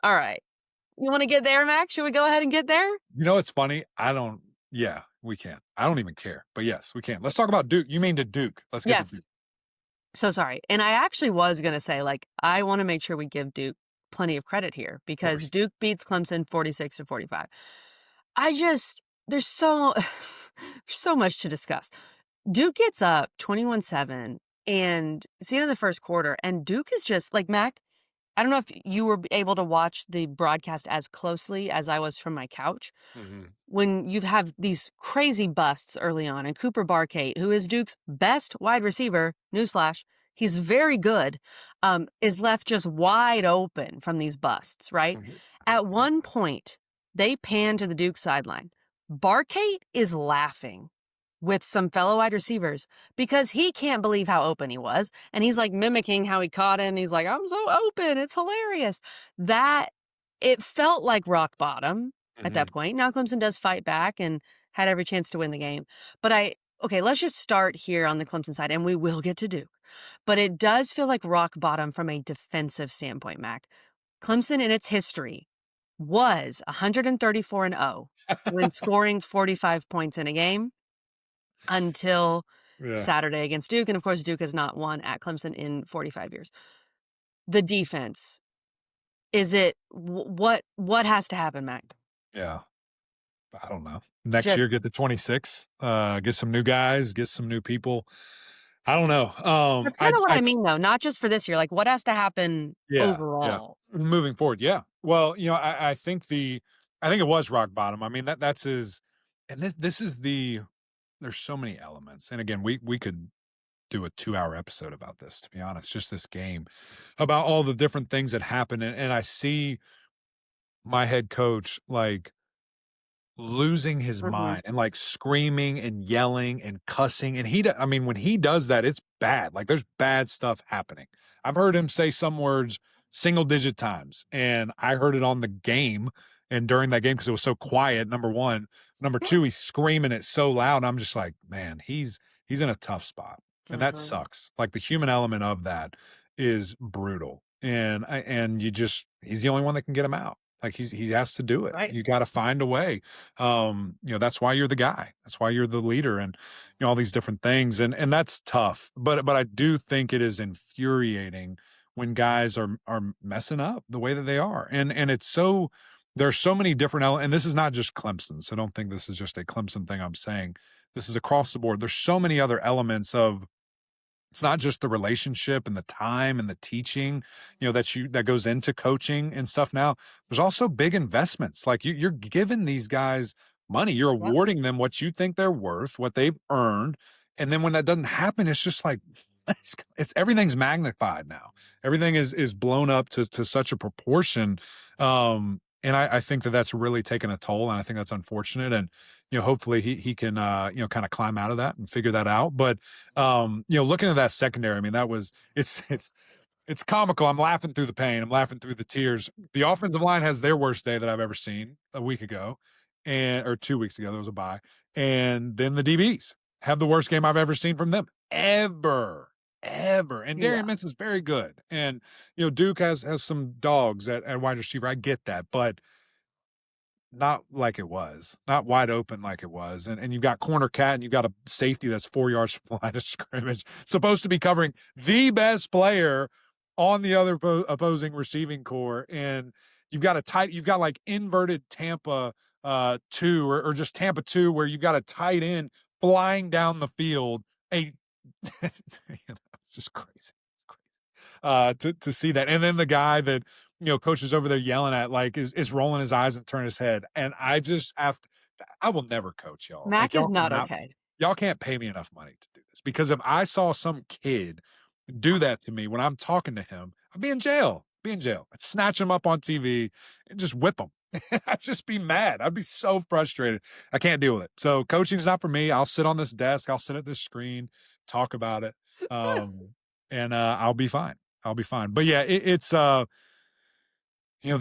All right. You want to get there, Mac? Should we go ahead and get there? You know, it's funny. Yeah, we can. I don't even care. But yes, we can. Let's talk about Duke. You mean to Duke. Let's get to Yes. Duke. So sorry. And I actually was going to say, like, I want to make sure we give Duke plenty of credit here Of because course. Duke beats Clemson 46-45. I just, there's so, there's so much to discuss. Duke gets up 21-7 and it's the end of the first quarter. And Duke is just like, Mac, I don't know if you were able to watch the broadcast as closely as I was from my couch. Mhm. When you have these crazy busts early on, and Cooper Barkate, who is Duke's best wide receiver, newsflash, he's very good, is left just wide open from these busts, right? At one point, they pan to the Duke sideline. Barkate is laughing with some fellow wide receivers because he can't believe how open he was. And he's like mimicking how he caught it. And he's like, I'm so open. It's hilarious. That it felt like rock bottom at that Mhm. point. Now Clemson does fight back and had every chance to win the game. But okay, let's just start here on the Clemson side and we will get to Duke. But it does feel like rock bottom from a defensive standpoint, Mac. Clemson in its history was 134-0 when scoring 45 points in a game until Yeah. Saturday against Duke. And of course, Duke has not won at Clemson in 45 years. The defense, is it what has to happen, Mac? Yeah. I don't know. Next Just year, get to 26, get some new guys, get some new people. I don't know. that's kind of what I mean, though, not just for this year. Like, what has to happen Yeah, yeah. overall? Moving forward, yeah. Well, I think I think it was rock bottom. I mean, that's his, and this is there's so many elements. And again, we could do a 2-hour episode about this, to be honest, just this game, about all the different things that happen. And I see my head coach like losing his Mhm. mind and like screaming and yelling and cussing. And I mean, when he does that, it's bad. Like there's bad stuff happening. I've heard him say some words single digit times, and I heard it on the game and during that game because it was so quiet. Number one, number two, he's screaming it so loud. I'm just like, man, he's in a tough spot, and that Mhm. sucks. Like the human element of that is brutal, and he's the only one that can get him out. Like he has to do it. Right. You got to find a way. That's why you're the guy. That's why you're the leader, and all these different things. And that's tough. But I do think it is infuriating when guys are messing up the way that they are. And it's so there's so many different elements. And this is not just Clemson. So don't think this is just a Clemson thing I'm saying. This is across the board. There's so many other elements of it's not just the relationship and the time and the teaching, that goes into coaching and stuff now. There's also big investments. Like you're giving these guys money. You're Yep. awarding them what you think they're worth, what they've earned. And then when that doesn't happen, it's just like it's everything's magnified now. Everything is blown up to such a proportion. And I think that's really taken a toll, and I think that's unfortunate. And hopefully he can kind of climb out of that and figure that out. But looking at that secondary, I mean, it's comical. I'm laughing through the pain. I'm laughing through the tears. The offensive line has their worst day that I've ever seen a week ago, or 2 weeks ago. There was a bye, and then the DBs have the worst game I've ever seen from them ever. Ever. And Darian Yeah. Minson's very good. And Duke has some dogs at wide receiver. I get that, but not like it was, not wide open like it was. And you've got corner cat and you've got a safety that's 4 yards from the line of scrimmage, supposed to be covering the best player on the other opposing receiving core. And you've got like inverted Tampa 2 or just Tampa 2, where you've got a tight end flying down the field. It's just crazy. It's crazy to see that. And then the guy that coach is over there yelling at, like, is rolling his eyes and turn his head. And I just have to, I will never coach y'all. Like Mac is not okay. y'all can't pay me enough money to do this, because if I saw some kid do that to me when I'm talking to him, I'd be in jail. Be in jail. I'd snatch him up on TV and just whip him. I'd just be mad. I'd be so frustrated. I can't deal with it. So coaching's not for me. I'll sit on this desk. I'll sit at this screen, talk about it. And I'll be fine. I'll be fine. But yeah, it's the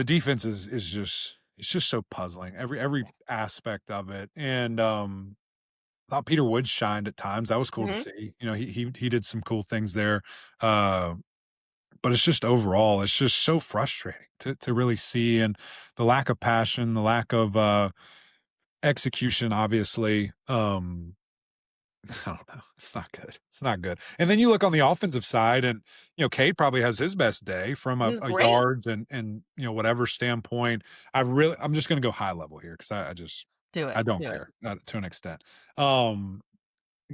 defense is just it's just so puzzling. Every aspect of it. And thought Peter Woods shined at times. That was cool to Mhm. see. He did some cool things there. Uh but it's just overall, it's just so frustrating to really see, and the lack of passion, the lack of execution, obviously. I don't know. It's not good. It's not good. And then you look on the offensive side, and Cade probably has his best day from He a, was a great. yards and whatever standpoint. I'm just going to go high level here because Do it, I don't do it. care to an extent. Um,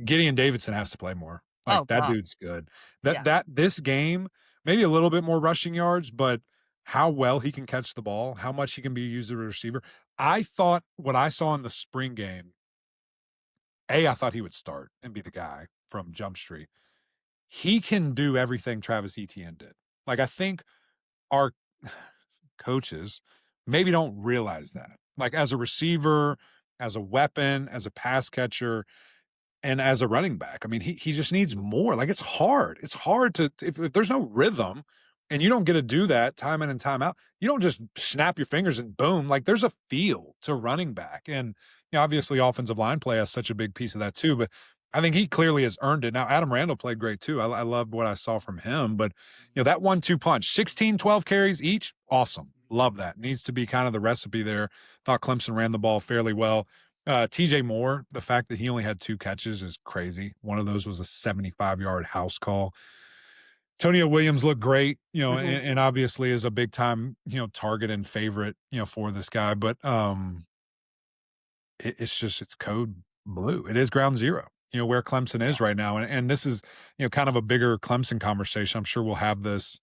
Gideon Davidson has to play more. Like Oh that god. dude's good. Yeah. This game maybe a little bit more rushing yards, but how well he can catch the ball, how much he can be used as a receiver. I thought what I saw in the spring game. I thought he would start and be the guy from Jump Street. He can do everything Travis Etienne did. Like I think our coaches maybe don't realize that. Like as a receiver, as a weapon, as a pass catcher, and as a running back. I mean, he just needs more. Like it's hard. It's hard to if there's no rhythm and you don't get to do that time in and time out, you don't just snap your fingers and boom. Like there's a feel to running back. And obviously offensive line play has such a big piece of that too. But I think he clearly has earned it. Now, Adam Randall played great too. I loved what I saw from him. But that 1-2 punch, 16, 12 carries each, awesome. Love that. Needs to be kind of the recipe there. Thought Clemson ran the ball fairly well. TJ Moore, the fact that he only had 2 catches is crazy. One of those was a 75-yard house call. Tonio Williams looked great, Mhm. and obviously is a big time, target and favorite, for this guy. But it's code blue. It is ground zero, where Clemson Yeah. is right now. And this is, kind of a bigger Clemson conversation. I'm sure we'll have this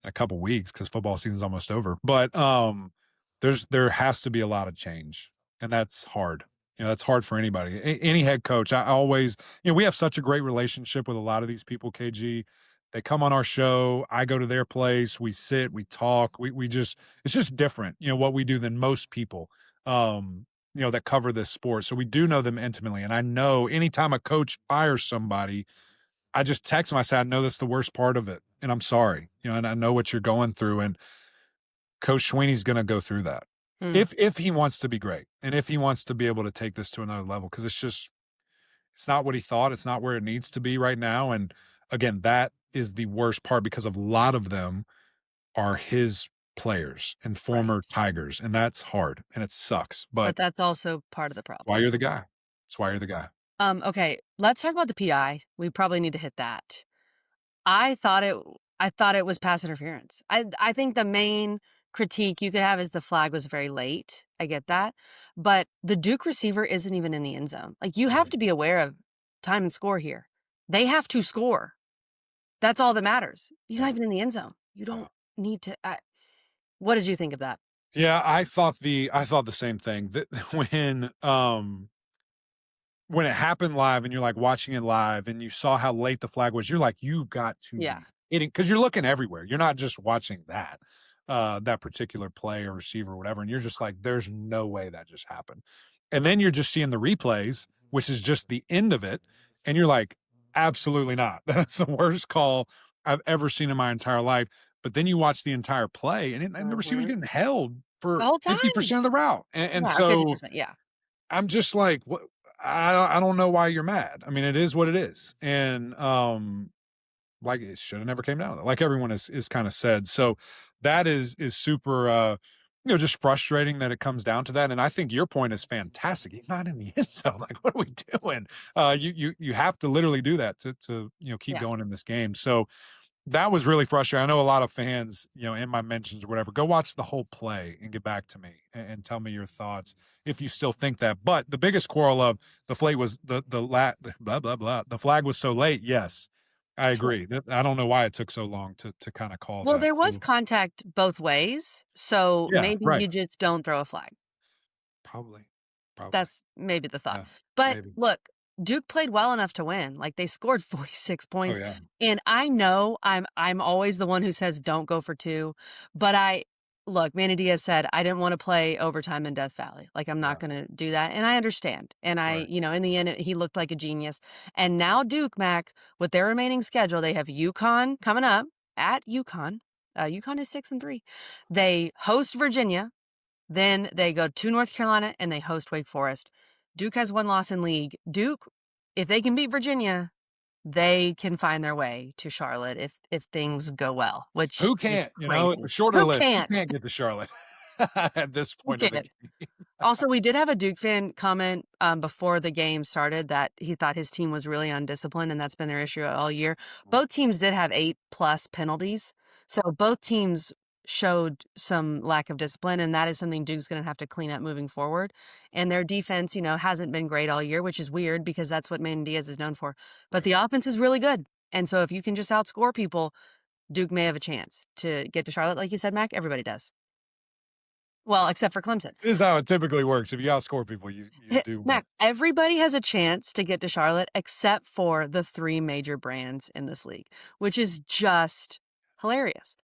in a couple weeks because football season's almost over. But there has to be a lot of change, and that's hard. That's hard for anybody, any head coach. I always, we have such a great relationship with a lot of these people. KG, they come on our show. I go to their place. We sit. We talk. We just it's just different. What we do than most people. That cover this sport. So we do know them intimately. And I know anytime a coach fires somebody, I just text him. I say, I know that's the worst part of it, and I'm sorry. And I know what you're going through. And Coach Sweeney's going to go through that Mm, if he wants to be great and if he wants to be able to take this to another level, because it's not what he thought. It's not where it needs to be right now. And again, that is the worst part because of a lot of them are his players and right. former Tigers, and that's hard and it sucks. But But that's also part of the why problem. you're the guy? That's why you're the guy. Okay, let's talk about the PI. We probably need to hit that. I thought it I thought it was pass interference. I think the main critique you could have is the flag was very late. I get that. But the Duke receiver isn't even in the end zone. Like you have Mhm. to be aware of time and score here. They have to score. That's all that matters. He's not Yeah. even in the end zone. You Uh, don't need to what did you think of that? yeah, I thought the same thing that when it happened live and you're like watching it live and you saw how late the flag was, you're like, you've got to Yeah, be hitting because you're looking everywhere. You're not just watching that particular play or receiver or whatever. And you're just like, there's no way that just happened. And then you're just seeing the replays, which is just the end of it. And you're like, absolutely not. That's the worst call I've ever seen in my entire life. But then you watch the entire play and the receiver's mhm. getting held The for whole time. 50% of the route. And Yeah, so 50%, yeah. I'm just like, what? I don't know why you're mad. I mean, it is what it is, and like it should have never came down to that. Like everyone is kind of said. So that is super, just frustrating that it comes down to that. And I think your point is fantastic. He's not in the end zone. Like, what are we doing? You have to literally do that to keep Yeah. going in this game. So that was really frustrating. I know a lot of fans, in my mentions or whatever, go watch the whole play and get back to me and tell me your thoughts if you still think that. But the biggest quarrel of the flag was the blah blah blah. The flag was so late. Yes, I Sure. agree. I don't know why it took so long to kind of call Well, that. there was So contact both ways, so yeah, maybe right. you just don't throw a flag. Probably, probably. That's maybe the thought. Yeah, But maybe. look, Duke played well enough to win. Like they scored 46 Oh points. yeah, And I know I'm always the one who says don't go for 2, but I look, Manny Diaz said I didn't want to play overtime in Death Valley. Like I'm not yeah, going to do that. And I understand. And right. in the end he looked like a genius. And now Duke Mac with their remaining schedule, they have UConn coming up at UConn. UConn is 6-3. They host Virginia, then they go to North Carolina and they host Wake Forest. Duke has 1 loss in league. Duke, if they can beat Virginia, they can find their way to Charlotte if things go well, which Who is can't? You know, crazy. shorter Who list. Who can't? can't get to Charlotte at this Who point of the can't? game? Also, we did have a Duke fan comment, before the game started that he thought his team was really undisciplined, and that's been their issue all year. Both teams did have 8 plus penalties, so both teams showed some lack of discipline, and that is something Duke's gonna have to clean up moving forward. And their defense, hasn't been great all year, which is weird because that's what Manny Diaz is known for. But Right. the offense is really good, and so if you can just outscore people, Duke may have a chance to get to Charlotte, like you said, Mac. Everybody does. Well, except for Clemson. This is how it typically works. If you outscore people, you do win. Mac, everybody has a chance to get to Charlotte except for the 3 major brands in this league, which is just hilarious.